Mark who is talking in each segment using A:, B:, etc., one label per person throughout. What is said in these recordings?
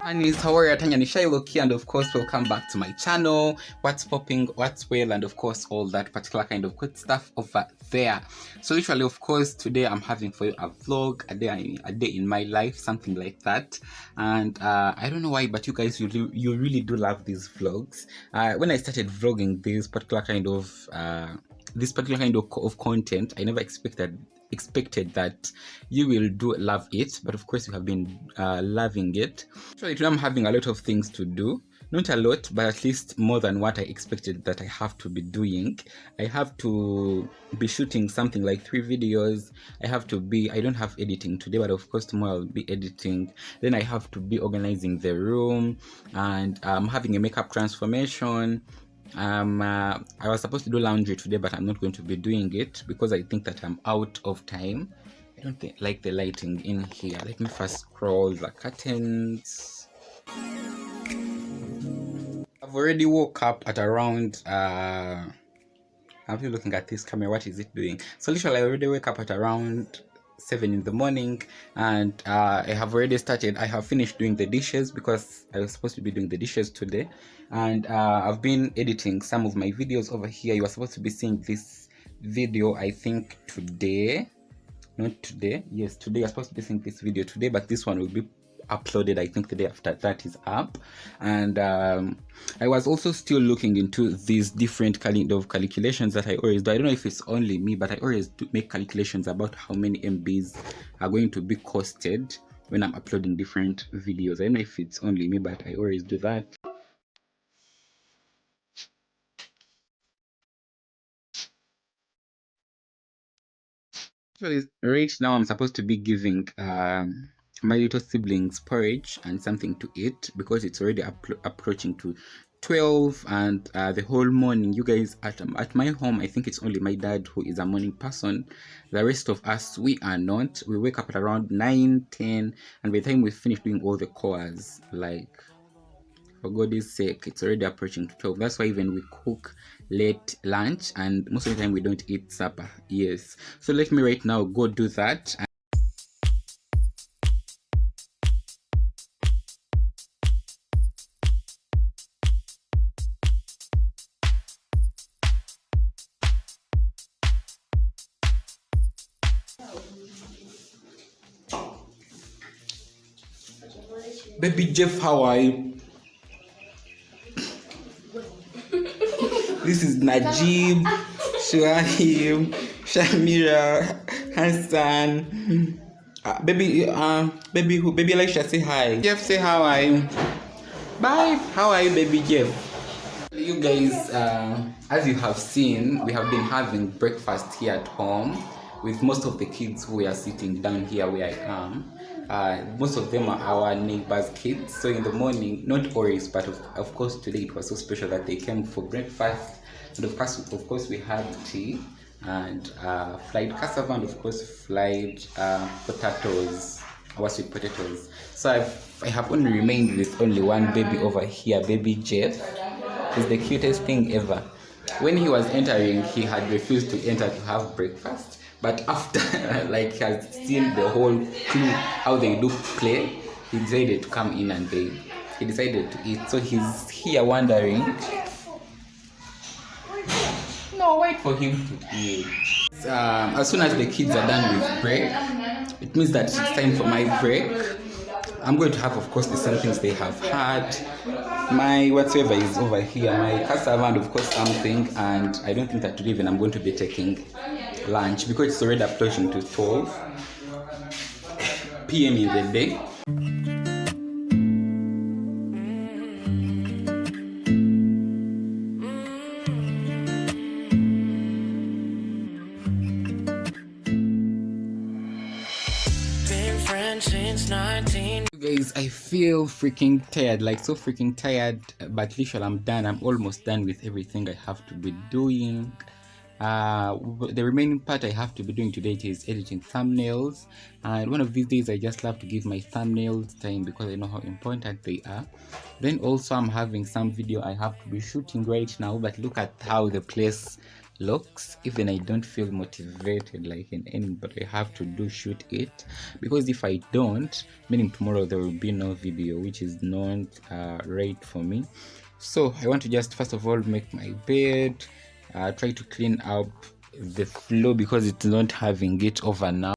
A: And it's how are you, Tanyanishailoc here, and of course welcome back to my channel. What's popping, what's well, and of course all that particular kind of good stuff over there. So literally, of course, today I'm having for you a vlog, a day in my life, something like that. And I don't know why, but you guys, you really do love these vlogs. When I started vlogging this particular kind of content, I never expected that you will love it, but of course you have been loving it. Actually today I'm having a lot of things to do, not a lot, but at least more than what I expected that I have to be doing. I have to be shooting something like 3 videos. I don't have editing today, but of course tomorrow I'll be editing. Then I have to be organizing the room, and I'm having a makeup transformation. I was supposed to do laundry today, but I'm not going to be doing it because I think that I'm out of time. I don't like the lighting in here. Let me first scroll the curtains. I've already woke up at around I'm looking at this camera. What is it doing? So literally I already wake up at around 7 in the morning, and I have already started. I have finished doing the dishes because I was supposed to be doing the dishes today, and I've been editing some of my videos over here. You are supposed to be seeing this video, I think today, not today, yes, today. You're supposed to be seeing this video today, but this one will be uploaded I think the day after that is up. And I was also still looking into these different kind of calculations that I always do. I don't know if it's only me, but I always do make calculations about how many MBs are going to be costed when I'm uploading different videos. I don't know if it's only me, but I always do that. Actually, right now I'm supposed to be giving my little siblings porridge and something to eat because it's already approaching to 12, and the whole morning, you guys, at my home, I think it's only my dad who is a morning person. The rest of us, we are not. We wake up at around 9-10, and by the time we finish doing all the chores, like, for God's sake, it's already approaching to 12. That's why even we cook late lunch, and most of the time we don't eat supper. Yes, so let me right now go do that. Baby Jeff, how are you? This is Najib, Shuaib, Shamira, Hassan. Baby Elisha, say hi. Jeff, say how are you? Bye. How are you, baby Jeff? You guys, as you have seen, we have been having breakfast here at home with most of the kids who are sitting down here where I am. Most of them are our neighbors' kids. So in the morning, not always, but of course today it was so special that they came for breakfast. And of course we had tea and fried cassava, and of course fried potatoes, our sweet potatoes. So I have only remained with only one baby over here, baby Jeff. He's the cutest thing ever. When he was entering, he had refused to enter to have breakfast. But after, like, he has seen the whole clue how they do play, he decided to come in, and he decided to eat. So he's here wondering. No, wait for him to eat. As soon as the kids are done with break, it means that it's time for my break. I'm going to have, of course, the same things they have had. My whatsoever is over here, my cassava, and of course something. And I don't think that today even I'm going to be taking lunch because it's already approaching to 12 p.m. in the day. Guys, I feel freaking tired, like so freaking tired, but literally I'm done. I'm almost done with everything I have to be doing. The remaining part I have to be doing today is editing thumbnails, and one of these days I just love to give my thumbnails time because I know how important they are. Then also I'm having some video I have to be shooting right now, but look at how the place locks. Even I don't feel motivated like in any, but I have to shoot it, because if I don't, meaning tomorrow there will be no video, which is not right for me. So I want to just first of all make my bed, try to clean up the floor because it's not having it over now.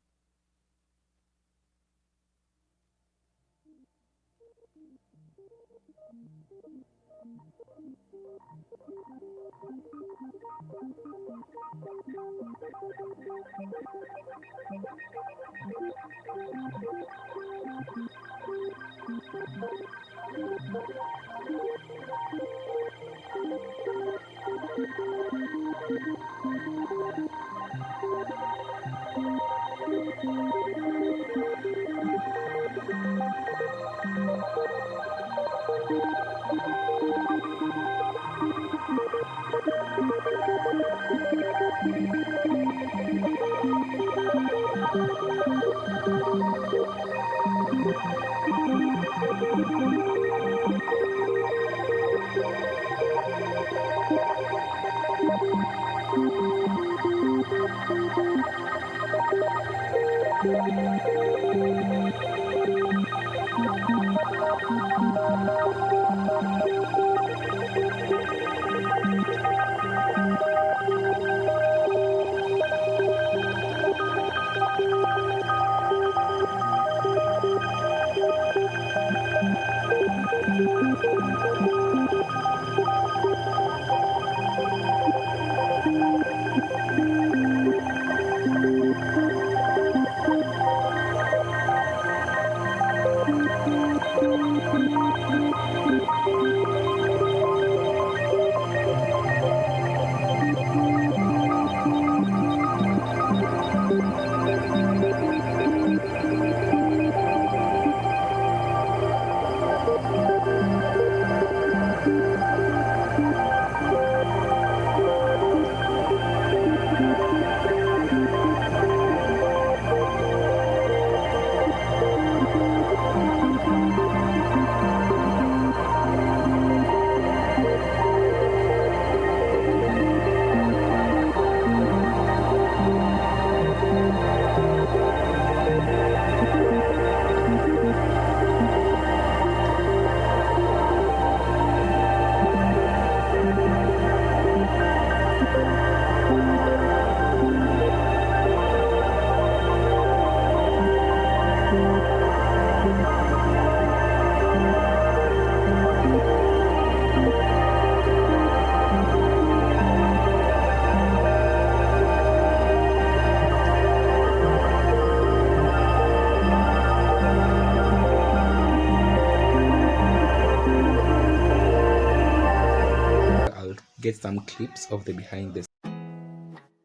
A: Get some clips of the behind the.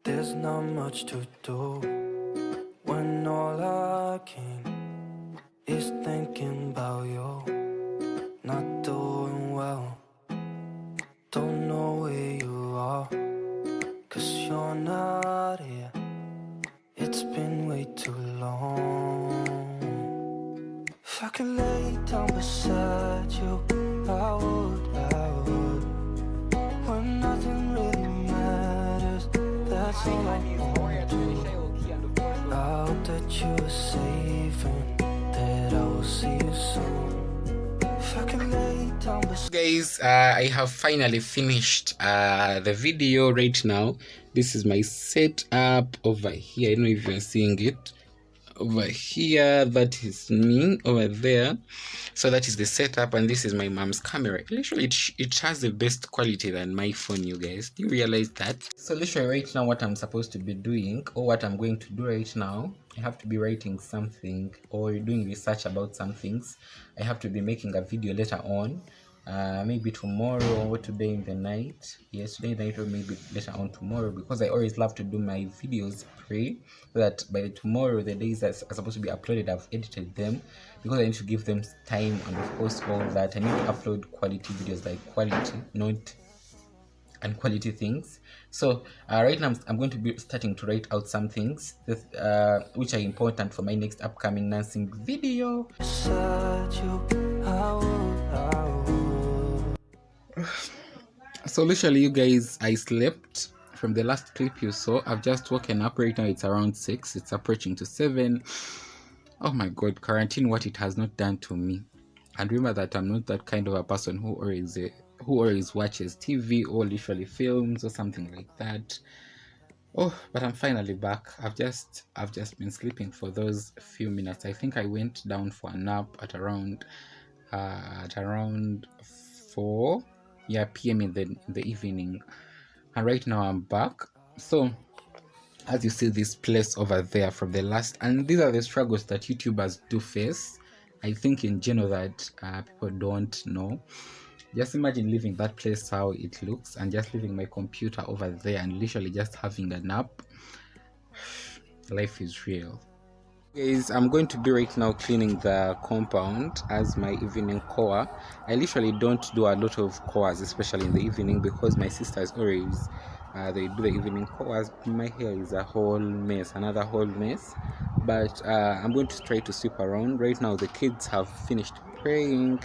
B: There's not much to do when all I can is thinking about you. Not doing well, don't know where you are, 'cause you're not here. It's been way too long. If I could lay down beside you, I would. When nothing really matters, that's all I want to do. I hope that you are safe and that I will see you soon. If I could lay down beside
A: Guys, I have finally finished the video right now. This is my setup over here. I don't know if you're seeing it. Over here, that is me. Over there, so that is the setup, and this is my mom's camera. Literally it has the best quality than my phone, you guys. Do you realize that? So literally right now, what I'm supposed to be doing, or what I'm going to do right now, I have to be writing something or doing research about some things. I have to be making a video later on, maybe tomorrow or today in the night. Yes, today in the night or maybe later on tomorrow, because I always love to do my videos pre, so that by tomorrow, the days that are supposed to be uploaded, I've edited them, because I need to give them time, and of course all that. I need to upload quality videos, like quality, not unquality things. So right now I'm going to be starting to write out some things that, which are important for my next upcoming dancing video. So literally, you guys, I slept from the last clip you saw, I've just woken up. Right now it's around 6, it's approaching to 7. Oh my god, quarantine, what it has not done to me. And remember that I'm not that kind of a person who always watches TV or literally films or something like that. Oh, but I'm finally back. I've just been sleeping for those few minutes. I think I went down for a nap at around 4 p.m. in the evening, and right now I'm back. So as you see this place over there from the last, and these are the struggles that YouTubers do face, I think in general, that people don't know. Just imagine leaving that place, how it looks, and just leaving my computer over there and literally just having a nap. Life is real. Guys, I'm going to be right now cleaning the compound as my evening core. I literally don't do a lot of cores, especially in the evening, because my sisters always they do the evening cores. My hair is a whole mess, another whole mess. But I'm going to try to sweep around. Right now the kids have finished praying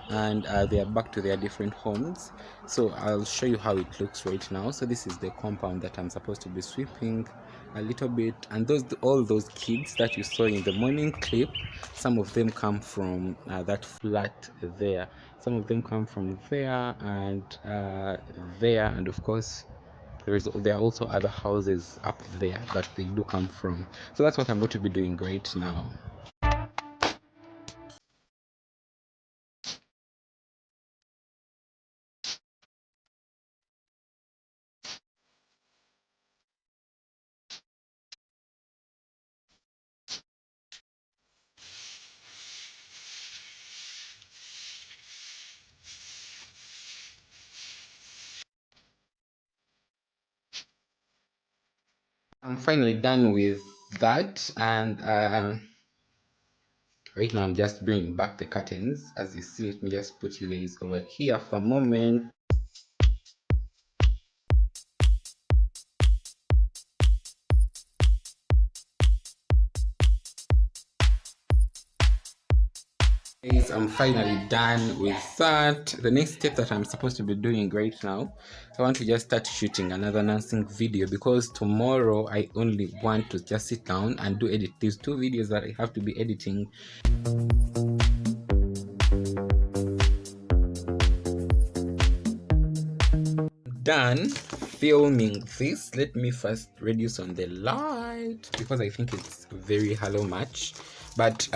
A: and they are back to their different homes, so I'll show you how it looks right now. So this is the compound that I'm supposed to be sweeping a little bit, and all those kids that you saw in the morning clip, some of them come from that flat there, some of them come from there and there, and of course there are also other houses up there that they do come from. So that's what I'm going to be doing right now. I'm finally done with that, and right now I'm just bringing back the curtains. As you see, let me just put you guys over here for a moment. Guys, I'm finally done with that. The next step that I'm supposed to be doing right now, I want to just start shooting another dancing video, because tomorrow I only want to just sit down and edit these 2 videos that I have to be editing. Done filming this. Let me first reduce on the light because I think it's very hello much, but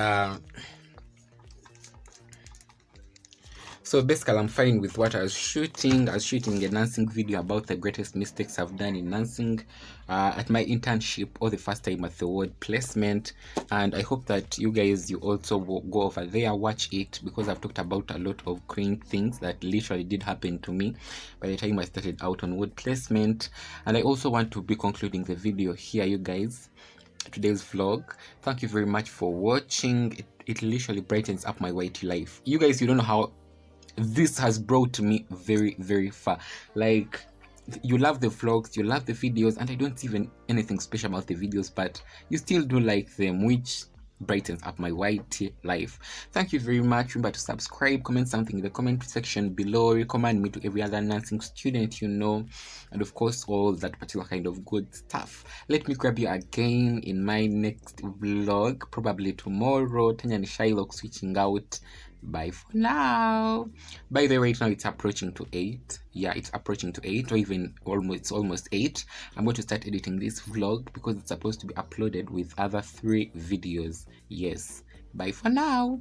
A: so basically I'm fine with what I was shooting. I was shooting a dancing video about the greatest mistakes I've done in dancing at my internship, or the first time at the word placement, and I hope that you guys, you also will go over there, watch it, because I've talked about a lot of crazy things that literally did happen to me by the time I started out on word placement. And I also want to be concluding the video here, you guys, today's vlog. Thank you very much for watching. It literally brightens up my white life. You guys, you don't know how this has brought me very, very far. Like, you love the vlogs, you love the videos, and I don't even anything special about the videos, but you still do like them, which brightens up my white life. Thank you very much. Remember to subscribe, comment something in the comment section below, recommend me to every other nursing student you know, and of course all that particular kind of good stuff. Let me grab you again in my next vlog, probably tomorrow. Tanyanishailoc switching out. Bye for now. By the way, right now it's approaching to 8. Yeah, it's approaching to 8, or even almost 8. I'm going to start editing this vlog because it's supposed to be uploaded with other 3 videos. Yes, bye for now.